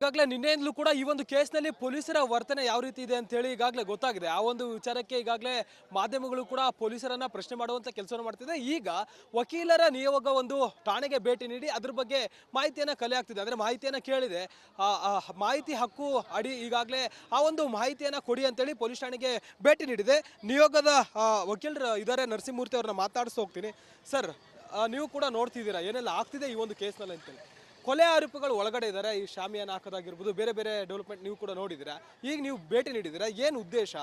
ಈಗಾಗಲೇ ನಿನ್ನೆಯಿಂದಲೂ ಕೂಡ ಈ ಒಂದು ಕೇಸ್ನಲ್ಲಿ ಪೊಲೀಸರ ವರ್ತನೆ ಯಾವ ರೀತಿ ಇದೆ ಅಂತ ಹೇಳಿ ಈಗಾಗಲೇ ಗೊತ್ತಾಗಿದೆ. ಆ ಒಂದು ವಿಚಾರಕ್ಕೆ ಈಗಾಗಲೇ ಮಾಧ್ಯಮಗಳು ಕೂಡ ಪೊಲೀಸರನ್ನ ಪ್ರಶ್ನೆ ಮಾಡುವಂತ ಕೆಲಸವನ್ನು ಮಾಡ್ತಿದೆ. ಈಗ ವಕೀಲರ ನಿಯೋಗ ಒಂದು ಠಾಣೆಗೆ ಭೇಟಿ ನೀಡಿ ಅದ್ರ ಬಗ್ಗೆ ಮಾಹಿತಿಯನ್ನ ಕಲೆ ಆಗ್ತಿದೆ. ಅಂದ್ರೆ ಮಾಹಿತಿಯನ್ನ ಕೇಳಿದೆ, ಮಾಹಿತಿ ಹಕ್ಕು ಅಡಿ ಈಗಾಗಲೇ ಆ ಒಂದು ಮಾಹಿತಿಯನ್ನ ಕೊಡಿ ಅಂತೇಳಿ ಪೊಲೀಸ್ ಠಾಣೆಗೆ ಭೇಟಿ ನೀಡಿದೆ. ನಿಯೋಗದ ವಕೀಲರು ಇದ್ದಾರೆ, ನರಸಿಂಹಮೂರ್ತಿ ಅವ್ರನ್ನ ಮಾತಾಡಿಸಿ ಹೋಗ್ತೀನಿ. ಸರ್, ನೀವು ಕೂಡ ನೋಡ್ತಿದ್ದೀರಾ ಏನೆಲ್ಲ ಆಗ್ತಿದೆ ಈ ಒಂದು ಕೇಸ್ನಲ್ಲಿ ಅಂತೇಳಿ. ಕೊಲೆ ಆರೋಪಿಗಳು ಒಳಗಡೆ ಇದ್ದಾರೆ, ಈ ಶಾಮಿಯಾನ ಹಾಕೋದಾಗಿರ್ಬೋದು, ಬೇರೆ ಬೇರೆ ಡೆವಲಪ್ಮೆಂಟ್ ನೀವು ಕೂಡ ನೋಡಿದ್ದೀರಾ. ಈಗ ನೀವು ಭೇಟಿ ನೀಡಿದ್ದೀರಾ, ಏನು ಉದ್ದೇಶ?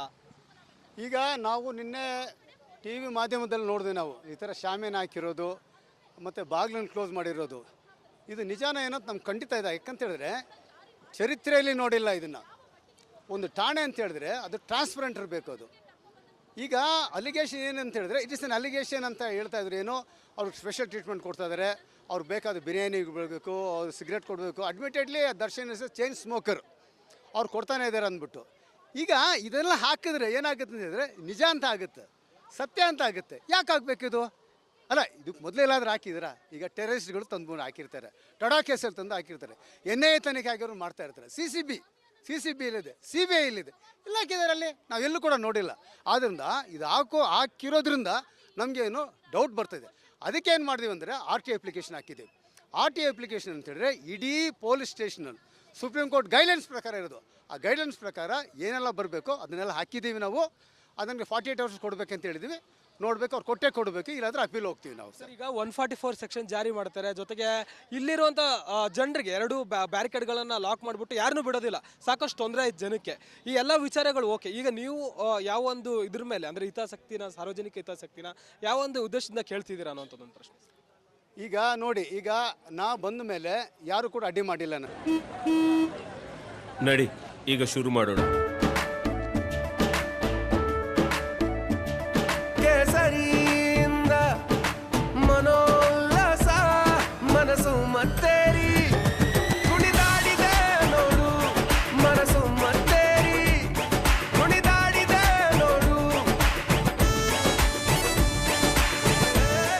ಈಗ ನಾವು ನಿನ್ನೆ ಟಿ ವಿ ಮಾಧ್ಯಮದಲ್ಲಿ ನೋಡಿದ್ವಿ. ನಾವು ಈ ಥರ ಶಾಮಿಯಾನ ಹಾಕಿರೋದು ಮತ್ತು ಬಾಗಿಲನ್ನು ಕ್ಲೋಸ್ ಮಾಡಿರೋದು ಇದು ನಿಜಾನ ಏನೋ ನಮ್ಗೆ ಖಂಡಿತ ಇದೆ. ಯಾಕಂತೇಳಿದ್ರೆ ಚರಿತ್ರೆಯಲ್ಲಿ ನೋಡಿಲ್ಲ ಇದನ್ನು. ಒಂದು ಠಾಣೆ ಅಂತ ಹೇಳಿದ್ರೆ ಅದು ಟ್ರಾನ್ಸ್ಪರೆಂಟ್ ಇರಬೇಕು. ಅದು ಈಗ ಅಲಿಗೇಷನ್ ಏನಂತ ಹೇಳಿದ್ರೆ ಇಟ್ ಇಸ್ ಅನ್ ಅಲಿಗೇಷನ್ ಅಂತ ಹೇಳ್ತಾ ಇದ್ರು. ಏನೋ ಅವ್ರಿಗೆ ಸ್ಪೆಷಲ್ ಟ್ರೀಟ್ಮೆಂಟ್ ಕೊಡ್ತಾ ಇದ್ದಾರೆ, ಅವ್ರಿಗೆ ಬೇಕಾದ ಬಿರಿಯಾನಿ ಬಿಡಬೇಕು, ಅವ್ರು ಸಿಗರೇಟ್ ಕೊಡಬೇಕು. Admittedly Darshan is chain smoker, ಅವ್ರು ಕೊಡ್ತಾನೆ ಇದ್ದಾರೆ ಅಂದ್ಬಿಟ್ಟು. ಈಗ ಇದೆಲ್ಲ ಹಾಕಿದ್ರೆ ಏನಾಗುತ್ತೆ ಅಂತ ಹೇಳಿದ್ರೆ ನಿಜ ಅಂತ ಆಗುತ್ತೆ, ಸತ್ಯ ಅಂತ ಆಗುತ್ತೆ. ಯಾಕೆ ಹಾಕ್ಬೇಕಿದು? ಅಲ್ಲ, ಇದಕ್ಕೆ ಮೊದಲೆಲ್ಲಾದ್ರೂ ಹಾಕಿದ್ದೀರಾ? ಈಗ ಟೆರರಿಸ್ಟ್ಗಳು ತಂದು ಹಾಕಿರ್ತಾರೆ, ಟೊಡಾ ಕೇಸಲ್ಲಿ ತಂದು ಹಾಕಿರ್ತಾರೆ, ಎನ್ ಐ ಎ ತನಿಖೆ ಆಗಿರೋರು ಮಾಡ್ತಾ ಇರ್ತಾರೆ. ಸಿ ಸಿ ಬಿ ಇಲ್ಲಿದೆ, ಸಿ ಬಿ ಐ ಇಲ್ಲಿದೆ, ಇಲ್ಲ ಹಾಕಿದಾರಲ್ಲಿ ನಾವೆಲ್ಲೂ ಕೂಡ ನೋಡಿಲ್ಲ. ಆದ್ದರಿಂದ ಇದು ಹಾಕಿರೋದ್ರಿಂದ ನಮಗೇನು ಡೌಟ್ ಬರ್ತಿದೆ. ಅದಕ್ಕೆ ಏನು ಮಾಡಿದೀವಿ ಅಂದರೆ ಆರ್ ಟಿ ಅಪ್ಲಿಕೇಶನ್ ಹಾಕಿದ್ದೀವಿ. ಆರ್ ಟಿ ಅಪ್ಲಿಕೇಶನ್ ಅಂತ ಹೇಳಿದ್ರೆ ಇಡೀ ಪೊಲೀಸ್ ಸ್ಟೇಷನಲ್ಲಿ ಸುಪ್ರೀಂ ಕೋರ್ಟ್ ಗೈಡ್ಲೈನ್ಸ್ ಪ್ರಕಾರ ಇರೋದು. ಆ ಗೈಡ್ಲೈನ್ಸ್ ಪ್ರಕಾರ ಏನೆಲ್ಲ ಬರಬೇಕೋ ಅದನ್ನೆಲ್ಲ ಹಾಕಿದ್ದೀವಿ. ನಾವು ಅದನ್ನು 48 hours ಕೊಡಬೇಕಂತ ಹೇಳಿದ್ದೀವಿ. ನೋಡಬೇಕು, ಅವ್ರು ಕೊಟ್ಟೆ ಕೊಡಬೇಕು, ಇಲ್ಲಾಂದ್ರೆ ಅಪೀಲ್ ಹೋಗ್ತೀವಿ ನಾವು. ಸರ್, ಈಗ 144 ಸೆಕ್ಷನ್ ಜಾರಿ ಮಾಡ್ತಾರೆ, ಜೊತೆಗೆ ಇಲ್ಲಿರುವಂಥ ಜನರಿಗೆ 2 ಬ್ಯಾರಿಕೇಡ್ಗಳನ್ನು ಲಾಕ್ ಮಾಡಿಬಿಟ್ಟು ಯಾರನ್ನೂ ಬಿಡೋದಿಲ್ಲ. ಸಾಕಷ್ಟು ತೊಂದರೆ ಆಯ್ತು ಜನಕ್ಕೆ. ಈ ಎಲ್ಲ ವಿಚಾರಗಳು ಓಕೆ. ಈಗ ನೀವು ಯಾವ ಒಂದು ಇದ್ರ ಮೇಲೆ ಅಂದರೆ ಹಿತಾಸಕ್ತಿನ, ಸಾರ್ವಜನಿಕ ಹಿತಾಸಕ್ತಿನ ಯಾವ ಒಂದು ಉದ್ದೇಶದಿಂದ ಕೇಳ್ತಿದ್ದೀರಾ ಅನ್ನೋಂಥದ್ದೊಂದು ಪ್ರಶ್ನೆ. ಈಗ ನೋಡಿ, ಈಗ ನಾ ಬಂದ ಮೇಲೆ ಯಾರು ಕೂಡ ಅಡ್ಡಿ ಮಾಡಿಲ್ಲ. ನಡಿ ಈಗ ಶುರು ಮಾಡೋಣ. ಕೇಸರಿಯಿಂದ ಮನೋಲ್ಲಾಸ ಮನಸ್ಸು ಮತ್ತೇರಿ ಕುಣಿದಾಡಿದೆ ನೋಡು, ಮನಸ್ಸು ಮತ್ತೇರಿ ಕುಣಿದಾಡಿದೆ ನೋಡು.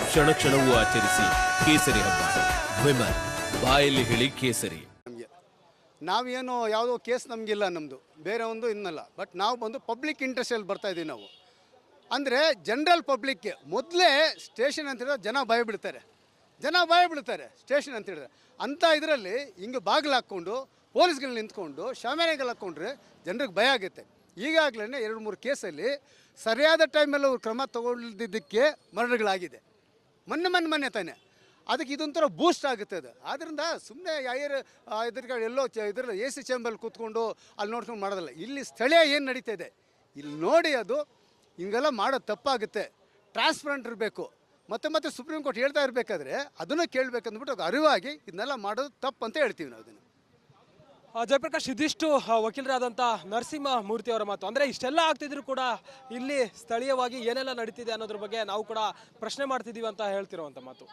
ಕ್ಷಣ ಕ್ಷಣವೂ ಆಚರಿಸಿ ಕೇಸರಿ ಹಬ್ಬ. ವಿಮಲ್ ಬಾಯಲ್ಲಿ ಹೇಳಿ ಕೇಸರಿ. ನಮಗೆ ನಾವೇನು ಯಾವುದೋ ಕೇಸ್ ನಮಗಿಲ್ಲ, ನಮ್ಮದು ಬೇರೆ ಒಂದು ಇನ್ನಲ್ಲ. ಬಟ್ ನಾವು ಬಂದು ಪಬ್ಲಿಕ್ ಇಂಟ್ರೆಸ್ಟಲ್ಲಿ ಬರ್ತಾ ಇದ್ದೀವಿ ನಾವು. ಅಂದರೆ ಜನರಲ್ ಪಬ್ಲಿಕ್ಗೆ ಮೊದಲೇ ಸ್ಟೇಷನ್ ಅಂತ ಹೇಳಿದ್ರೆ ಜನ ಭಯ ಬೀಳ್ತಾರೆ ಸ್ಟೇಷನ್ ಅಂತ ಹೇಳಿದ್ರೆ. ಅಂಥ ಇದರಲ್ಲಿ ಹಿಂಗೆ ಬಾಗಿಲು ಹಾಕ್ಕೊಂಡು ಪೊಲೀಸ್ಗಳು ನಿಂತ್ಕೊಂಡು ಶಾಮಿಯಾನೆಗಳು ಹಾಕ್ಕೊಂಡ್ರೆ ಜನರಿಗೆ ಭಯ ಆಗುತ್ತೆ. ಈಗಾಗಲೇ 2-3 ಕೇಸಲ್ಲಿ ಸರಿಯಾದ ಟೈಮಲ್ಲಿ ಅವ್ರು ಕ್ರಮ ತಗೊಳ್ದಿದ್ದಕ್ಕೆ ಮರಣಗಳಾಗಿದೆ. ಮೊನ್ನೆ ತಾನೆ. ಅದಕ್ಕೆ ಇದೊಂಥರ ಬೂಸ್ಟ್ ಆಗುತ್ತೆ ಅದು. ಆದ್ದರಿಂದ ಸುಮ್ಮನೆ ಎಲ್ಲೋ ಇದರಲ್ಲಿ AC ಚೇಂಬಲ್ಲಿ ಕೂತ್ಕೊಂಡು ಅಲ್ಲಿ ನೋಡ್ಕೊಂಡು ಮಾಡೋದಲ್ಲ. ಇಲ್ಲಿ ಸ್ಥಳೀಯ ಏನು ನಡೀತಾ ಇದೆ ಇಲ್ಲಿ ನೋಡಿ, ಅದು ಹಿಂಗೆಲ್ಲ ಮಾಡೋದು ತಪ್ಪಾಗುತ್ತೆ. ಟ್ರಾನ್ಸ್ಪರೆಂಟ್ ಇರಬೇಕು. ಮತ್ತೆ ಸುಪ್ರೀಂ ಕೋರ್ಟ್ ಹೇಳ್ತಾ ಇರಬೇಕಾದ್ರೆ ಅದನ್ನು ಕೇಳಬೇಕಂದ್ಬಿಟ್ಟು ಅದು ಅರಿವಾಗಿ ಇದನ್ನೆಲ್ಲ ಮಾಡೋದು ತಪ್ಪು ಅಂತ ಹೇಳ್ತೀವಿ ನಾವು. ಅದನ್ನು ಜಯಪ್ರಕಾಶ್, ಇದಿಷ್ಟು ವಕೀಲರಾದಂಥ ನರಸಿಂಹಮೂರ್ತಿ ಅವರ ಮಾತು. ಅಂದರೆ ಇಷ್ಟೆಲ್ಲ ಆಗ್ತಿದ್ರು ಕೂಡ ಇಲ್ಲಿ ಸ್ಥಳೀಯವಾಗಿ ಏನೆಲ್ಲ ನಡೀತಿದೆ ಅನ್ನೋದ್ರ ಬಗ್ಗೆ ನಾವು ಕೂಡ ಪ್ರಶ್ನೆ ಮಾಡ್ತಿದ್ದೀವಿ ಅಂತ ಹೇಳ್ತಿರೋವಂಥ ಮಾತು.